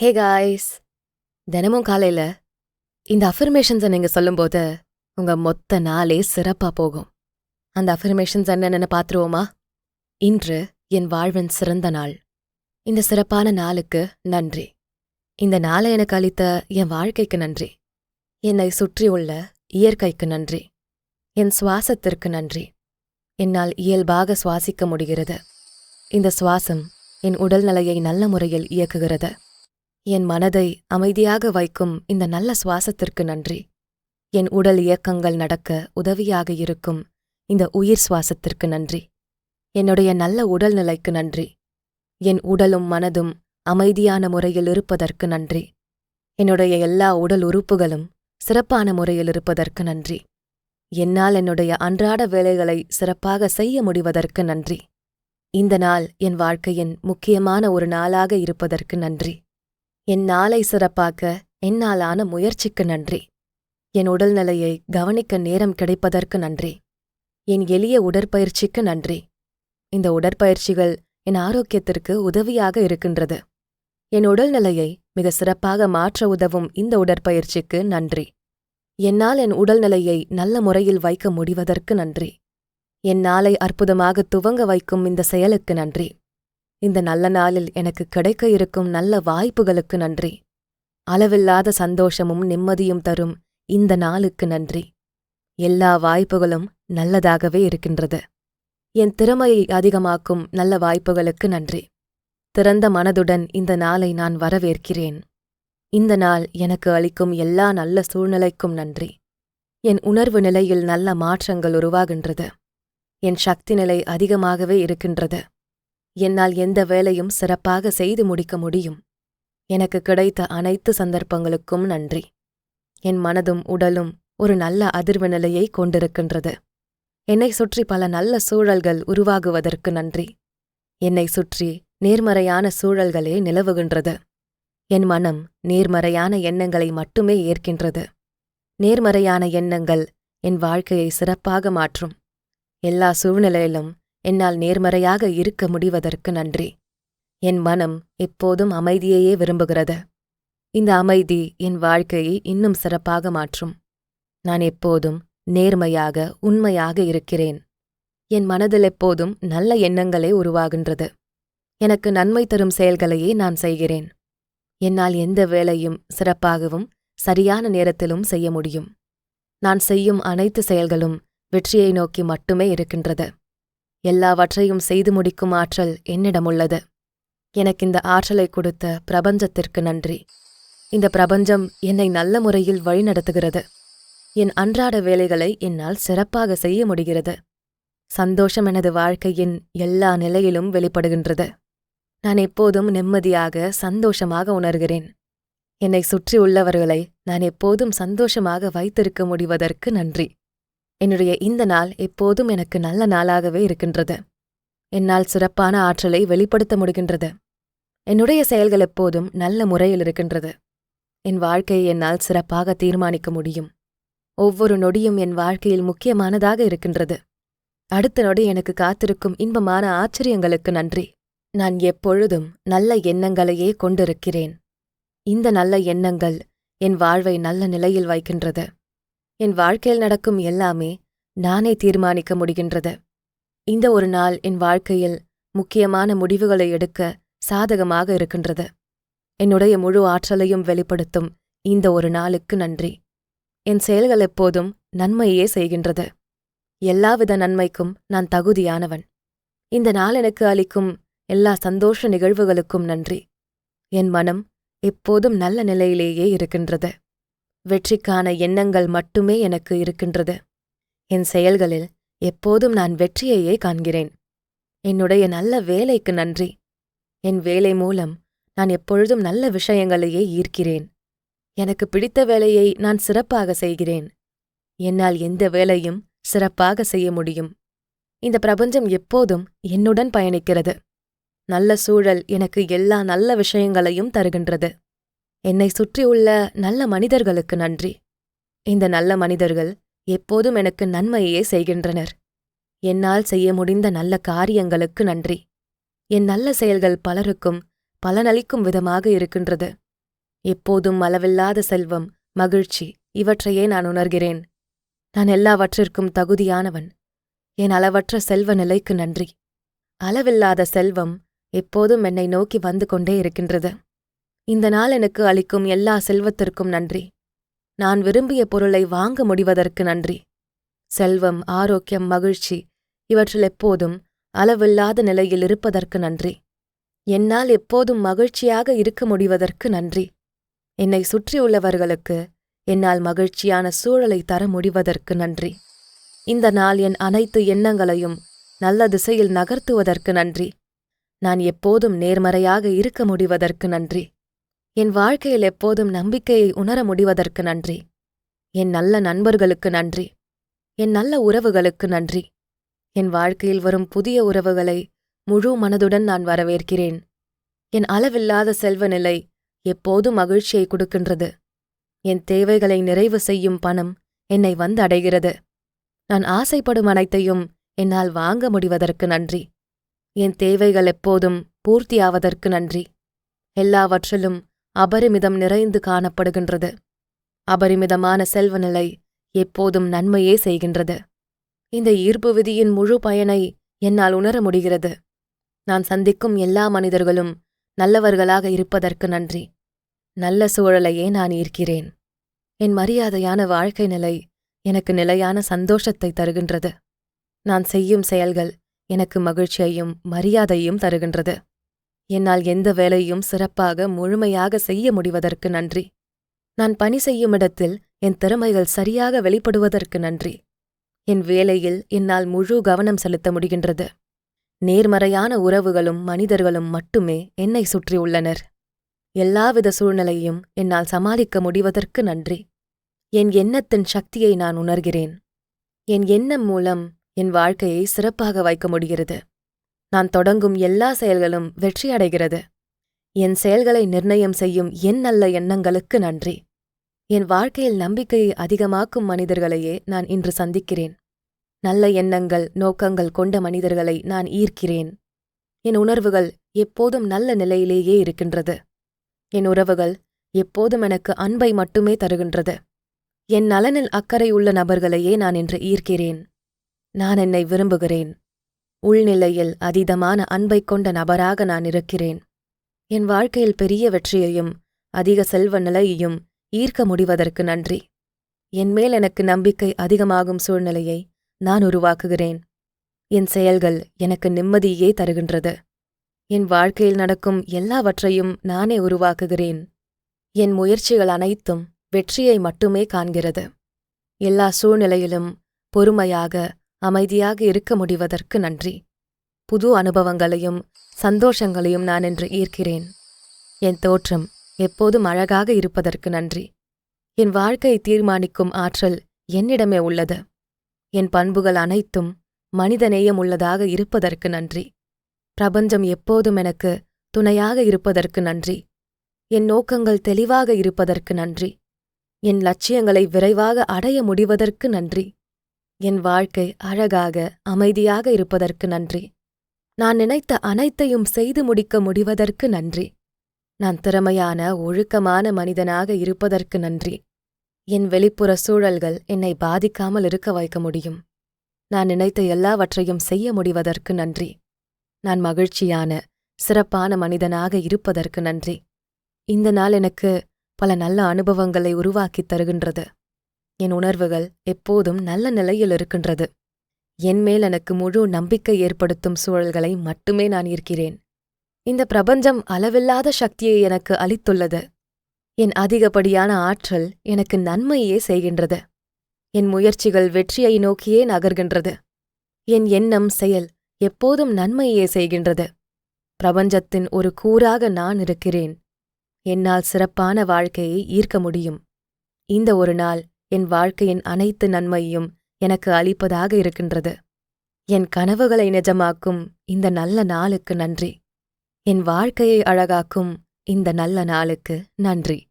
Hey guys, தினமும் காலையில இந்த அஃபர்மேஷன்ஸை நீங்க சொல்லும்போது உங்க மொத்த நாளே சிறப்பா போகும். அந்த அஃபர்மேஷன்ஸ் என்னென்னு பார்த்துருவோமா? இன்று என் வாழ்வின் சிறந்த நாள். இந்த சிறப்பான நாளுக்கு நன்றி. இந்த நாளை எனக்கு அளித்த என் வாழ்க்கைக்கு நன்றி. என்னை சுற்றியுள்ள இயற்கைக்கு நன்றி. என் சுவாசத்திற்கு நன்றி. என்னால் இயல்பாக சுவாசிக்க முடிகிறது. இந்த சுவாசம் என் உடல்நிலையை நல்ல முறையில் இயக்குகிறது. என் மனதை அமைதியாக வைக்கும் இந்த நல்ல சுவாசத்திற்கு நன்றி. என் உடல் இயக்கங்கள் நடக்க உதவியாக இருக்கும் இந்த உயிர் சுவாசத்திற்கு நன்றி. என்னுடைய நல்ல உடல்நிலைக்கு நன்றி. என் உடலும் மனதும் அமைதியான முறையில் இருப்பதற்கு நன்றி. என்னுடைய எல்லா உடல் உறுப்புகளும் சிறப்பான முறையில் இருப்பதற்கு நன்றி. என்னால் என்னுடைய அன்றாட வேலைகளை சிறப்பாக செய்ய முடிவதற்கு நன்றி. இந்த நாள் என் வாழ்க்கையின் முக்கியமான ஒரு நாளாக இருப்பதற்கு நன்றி. என் நாளை சிறப்பாக்க என்னாலான முயற்சிக்கு நன்றி. என் உடல்நிலையை கவனிக்க நேரம் கிடைப்பதற்கு நன்றி. என் எளிய உடற்பயிற்சிக்கு நன்றி. இந்த உடற்பயிற்சிகள் என் ஆரோக்கியத்திற்கு உதவியாக இருக்கின்றது. என் உடல்நிலையை மிக சிறப்பாக மாற்ற உதவும் இந்த உடற்பயிற்சிக்கு நன்றி. என்னால் என் உடல்நிலையை நல்ல முறையில் வைக்க முடிவதற்கு நன்றி. என் நாளை அற்புதமாக துவங்க வைக்கும் இந்த செயலுக்கு நன்றி. இந்த நல்ல நாளில் எனக்கு கிடைக்க இருக்கும் நல்ல வாய்ப்புகளுக்கு நன்றி. அளவில்லாத சந்தோஷமும் நிம்மதியும் தரும் இந்த நாளுக்கு நன்றி. எல்லா வாய்ப்புகளும் நல்லதாகவே இருக்கின்றது. என் திறமையை அதிகமாக்கும் நல்ல வாய்ப்புகளுக்கு நன்றி. திறந்த மனதுடன் இந்த நாளை நான் வரவேற்கிறேன். இந்த நாள் எனக்கு அளிக்கும் எல்லா நல்ல சூழ்நிலைக்கும் நன்றி. என் உணர்வு நிலையில் நல்ல மாற்றங்கள் உருவாகின்றது. என் சக்தி நிலை அதிகமாகவே இருக்கின்றது. என்னால் எந்த வேலையும் சிறப்பாக செய்து முடிக்க முடியும். எனக்கு கிடைத்த அனைத்து சந்தர்ப்பங்களுக்கும் நன்றி. என் மனதும் உடலும் ஒரு நல்ல அதிர்வு நிலையை கொண்டிருக்கின்றது. என்னை சுற்றி பல நல்ல சூழல்கள் உருவாகுவதற்கு நன்றி. என்னை சுற்றி நேர்மறையான சூழல்களே நிலவுகின்றது. என் மனம் நேர்மறையான எண்ணங்களை மட்டுமே ஏற்கின்றது. நேர்மறையான எண்ணங்கள் என் வாழ்க்கையை சிறப்பாக மாற்றும். எல்லா சூழ்நிலையிலும் என்னால் நேர்மறையாக இருக்க முடிவதற்கு நன்றி. என் மனம் எப்போதும் அமைதியையே விரும்புகிறது. இந்த அமைதி என் வாழ்க்கையை இன்னும் சிறப்பாக மாற்றும். நான் எப்போதும் நேர்மையாக உண்மையாக இருக்கிறேன். என் மனதில் எப்போதும் நல்ல எண்ணங்களே உருவாகின்றது. எனக்கு நன்மை தரும் செயல்களையே நான் செய்கிறேன். என்னால் எந்த வேலையும் சிறப்பாகவும் சரியான நேரத்திலும் செய்ய முடியும். நான் செய்யும் அனைத்து செயல்களும் வெற்றியை நோக்கி மட்டுமே இருக்கின்றது. எல்லாவற்றையும் செய்து முடிக்கும் ஆற்றல் என்னிடமுள்ளது. எனக்கு இந்த ஆற்றலை கொடுத்த பிரபஞ்சத்திற்கு நன்றி. இந்த பிரபஞ்சம் என்னை நல்ல முறையில் வழிநடத்துகிறது. என் அன்றாட வேலைகளை என்னால் சிறப்பாக செய்ய முடிகிறது. சந்தோஷம் எனது வாழ்க்கையின் எல்லா நிலையிலும் வெளிப்படுகின்றது. நான் எப்போதும் நிம்மதியாக சந்தோஷமாக உணர்கிறேன். என்னை சுற்றியுள்ளவர்களை நான் எப்போதும் சந்தோஷமாக வைத்திருக்க முடிவதற்கு நன்றி. என்னுடைய இந்த நாள் எப்போதும் எனக்கு நல்ல நாளாகவே இருக்கின்றது. என்னால் சிறப்பான ஆற்றலை வெளிப்படுத்த முடிகின்றது. என்னுடைய செயல்கள் எப்போதும் நல்ல முறையில் இருக்கின்றது. என் வாழ்க்கையை என்னால் சிறப்பாக தீர்மானிக்க முடியும். ஒவ்வொரு நொடியும் என் வாழ்க்கையில் முக்கியமானதாக இருக்கின்றது. அடுத்த நொடி எனக்கு காத்திருக்கும் இன்பமான ஆச்சரியங்களுக்கு நன்றி. நான் எப்பொழுதும் நல்ல எண்ணங்களையே கொண்டிருக்கிறேன். இந்த நல்ல எண்ணங்கள் என் வாழ்வை நல்ல நிலையில் வைக்கின்றது. என் வாழ்க்கையில் நடக்கும் எல்லாமே நானே தீர்மானிக்க முடிகின்றது. இந்த ஒரு நாள் என் வாழ்க்கையில் முக்கியமான முடிவுகளை எடுக்க சாதகமாக இருக்கின்றது. என்னுடைய முழு ஆற்றலையும் வெளிப்படுத்தும் இந்த ஒரு நாளுக்கு நன்றி. என் செயல்கள் எப்போதும் நன்மையே செய்கின்றது. எல்லாவித நன்மைக்கும் நான் தகுதியானவன். இந்த நாள் எனக்கு அளிக்கும் எல்லா சந்தோஷ நிகழ்வுகளுக்கும் நன்றி. என் மனம் எப்போதும் நல்ல நிலையிலேயே இருக்கின்றது. வெற்றிக்கான எண்ணங்கள் மட்டுமே எனக்கு இருக்கின்றது. என் செயல்களில் எப்போதும் நான் வெற்றியையே காண்கிறேன். என்னுடைய நல்ல வேலைக்கு நன்றி. என் வேலை மூலம் நான் எப்பொழுதும் நல்ல விஷயங்களையே ஈர்க்கிறேன். எனக்கு பிடித்த வேலையை நான் சிறப்பாக செய்கிறேன். என்னால் எந்த வேலையும் சிறப்பாக செய்ய முடியும். இந்த பிரபஞ்சம் எப்போதும் என்னுடன் பயணிக்கிறது. நல்ல சூழல் எனக்கு எல்லா நல்ல விஷயங்களையும் தருகின்றது. என்னை சுற்றியுள்ள நல்ல மனிதர்களுக்கு நன்றி. இந்த நல்ல மனிதர்கள் எப்போதும் எனக்கு நன்மையே செய்கின்றனர். என்னால் செய்ய முடிந்த நல்ல காரியங்களுக்கு நன்றி. என் நல்ல செயல்கள் பலருக்கும் பலனளிக்கும் விதமாக இருக்கின்றது. எப்போதும் அளவில்லாத செல்வம், மகிழ்ச்சி இவற்றையே நான் உணர்கிறேன். நான் எல்லாவற்றிற்கும் தகுதியானவன். என் அளவற்ற செல்வ நிலைக்கு நன்றி. அளவில்லாத செல்வம் எப்போதும் என்னை நோக்கி வந்து கொண்டே இருக்கின்றது. இந்த நாள் எனக்கு அளிக்கும் எல்லா செல்வத்திற்கும் நன்றி. நான் விரும்பிய பொருளை வாங்க முடிவதற்கு நன்றி. செல்வம், ஆரோக்கியம், மகிழ்ச்சி இவற்றில் எப்போதும் அளவில்லாத நிலையில் இருப்பதற்கு நன்றி. என்னால் எப்போதும் மகிழ்ச்சியாக இருக்க முடிவதற்கு நன்றி. என்னை சுற்றியுள்ளவர்களுக்கு என்னால் மகிழ்ச்சியான சூழலை தர முடிவதற்கு நன்றி. இந்த நாள் என் அனைத்து எண்ணங்களையும் நல்ல திசையில் நகர்த்துவதற்கு நன்றி. நான் எப்போதும் நேர்மறையாக இருக்க முடிவதற்கு நன்றி. என் வாழ்க்கையில் எப்போதும் நம்பிக்கையை உணர முடிவதற்கு நன்றி. என் நல்ல நண்பர்களுக்கு நன்றி. என் நல்ல உறவுகளுக்கு நன்றி. என் வாழ்க்கையில் வரும் புதிய உறவுகளை முழு மனதுடன் நான் வரவேற்கிறேன். என் அளவில்லாத செல்வ நிலை எப்போதும் மகிழ்ச்சியை கொடுக்கின்றது. என் தேவைகளை நிறைவு செய்யும் பணம் என்னை வந்து அடைகிறது. நான் ஆசைப்படும் அனைத்தையும் என்னால் வாங்க முடிவதற்கு நன்றி. என் தேவைகள் எப்போதும் பூர்த்தியாவதற்கு நன்றி. எல்லாவற்றிலும் அபரிமிதம் நிறைந்து காணப்படுகின்றது. அபரிமிதமான செல்வநிலை எப்போதும் நன்மையே செய்கின்றது. இந்த ஈர்ப்பு விதியின் முழு பயனை என்னால் உணர முடிகிறது. நான் சந்திக்கும் எல்லா மனிதர்களும் நல்லவர்களாக இருப்பதற்கு நன்றி. நல்ல சூழலையே நான் ஈர்க்கிறேன். என் மரியாதையான வாழ்க்கை நிலை எனக்கு நிலையான சந்தோஷத்தை தருகின்றது. நான் செய்யும் செயல்கள் எனக்கு மகிழ்ச்சியையும் மரியாதையும் தருகின்றது. என்னால் எந்த வேலையும் சிறப்பாக முழுமையாக செய்ய முடிவதற்கு நன்றி. நான் பணி செய்யும் இடத்தில் என் திறமைகள் சரியாக வெளிப்படுவதற்கு நன்றி. என் வேலையில் என்னால் முழு கவனம் செலுத்த முடிகின்றது. நேர்மறையான உறவுகளும் மனிதர்களும் மட்டுமே என்னை சுற்றியுள்ளனர். எல்லாவித சூழ்நிலையும் என்னால் சமாளிக்க முடிவதற்கு நன்றி. என் எண்ணத்தின் சக்தியை நான் உணர்கிறேன். என் எண்ணம் மூலம் என் வாழ்க்கையை சிறப்பாக வைக்க முடிகிறது. நான் தொடங்கும் எல்லா செயல்களும் வெற்றியடைகிறது. என் செயல்களை நிர்ணயம் செய்யும் என் நல்ல எண்ணங்களுக்கு நன்றி. என் வாழ்க்கையில் நம்பிக்கையை அதிகமாக்கும் மனிதர்களையே நான் இன்று சந்திக்கிறேன். நல்ல எண்ணங்கள், நோக்கங்கள் கொண்ட மனிதர்களை நான் ஈர்க்கிறேன். என் உணர்வுகள் எப்போதும் நல்ல நிலையிலேயே இருக்கின்றது. என் உறவுகள் எப்போதும் எனக்கு அன்பை மட்டுமே தருகின்றது. என் நலனில் அக்கறை உள்ள நபர்களையே நான் இன்று ஈர்க்கிறேன். நான் என்னை விரும்புகிறேன். உள்நிலையில் அதீதமான அன்பை கொண்ட நபராக நான் இருக்கிறேன். என் வாழ்க்கையில் பெரிய வெற்றியையும் அதிக செல்வ நிலையையும் ஈர்க்க முடிவதற்கு நன்றி. என்மேல் எனக்கு நம்பிக்கை அதிகமாகும் சூழ்நிலையை நான் உருவாக்குகிறேன். என் செயல்கள் எனக்கு நிம்மதியே தருகின்றது. என் வாழ்க்கையில் நடக்கும் எல்லாவற்றையும் நானே உருவாக்குகிறேன். என் முயற்சிகள் அனைத்தும் வெற்றியை மட்டுமே காண்கிறது. எல்லா சூழ்நிலையிலும் பொறுமையாக, அமைதியாக இருக்க முடிவதற்கு நன்றி. புது அனுபவங்களையும் சந்தோஷங்களையும் நான் இன்று ஈர்க்கிறேன். என் தோற்றம் எப்போதும் அழகாக இருப்பதற்கு நன்றி. என் வாழ்க்கையை தீர்மானிக்கும் ஆற்றல் என்னிடமே உள்ளது. என் பண்புகள் அனைத்தும் மனிதநேயம் உள்ளதாக இருப்பதற்கு நன்றி. பிரபஞ்சம் எப்போதும் எனக்கு துணையாக இருப்பதற்கு நன்றி. என் நோக்கங்கள் தெளிவாக இருப்பதற்கு நன்றி. என் லட்சியங்களை விரைவாக அடைய முடிவதற்கு நன்றி. என் வாழ்க்கை அழகாக, அமைதியாக இருப்பதற்கு நன்றி. நான் நினைத்த அனைத்தையும் செய்து முடிக்க முடிவதற்கு நன்றி. நான் திறமையான, ஒழுக்கமான மனிதனாக இருப்பதற்கு நன்றி. என் வெளிப்புற சூழல்கள் என்னை பாதிக்காமல் இருக்க வைக்க முடியும். நான் நினைத்த எல்லாவற்றையும் செய்ய முடிவதற்கு நன்றி. நான் மகிழ்ச்சியான, சிறப்பான மனிதனாக இருப்பதற்கு நன்றி. இந்த நாள் எனக்கு பல நல்ல அனுபவங்களை உருவாக்கித் தருகின்றது. என் உணர்வுகள் எப்போதும் நல்ல நிலையில் இருக்கின்றது. என்மேல் எனக்கு முழு நம்பிக்கை ஏற்படுத்தும் சூழல்களை மட்டுமே நான் ஈர்க்கிறேன். இந்த பிரபஞ்சம் அளவில்லாத சக்தியை எனக்கு அளித்துள்ளது. என் அதிகப்படியான ஆற்றல் எனக்கு நன்மையே செய்கின்றது. என் முயற்சிகள் வெற்றியை நோக்கியே நகர்கின்றது. என் எண்ணம், செயல் எப்போதும் நன்மையே செய்கின்றது. பிரபஞ்சத்தின் ஒரு கூறாக நான் இருக்கிறேன். என்னால் சிறப்பான வாழ்க்கையை ஈர்க்க முடியும். இந்த ஒரு நாள் என் வாழ்க்கையின் அனைத்து நன்மையும் எனக்கு அளிப்பதாக இருக்கின்றது. என் கனவுகளை நிஜமாக்கும் இந்த நல்ல நாளுக்கு நன்றி. என் வாழ்க்கையை அழகாக்கும் இந்த நல்ல நாளுக்கு நன்றி.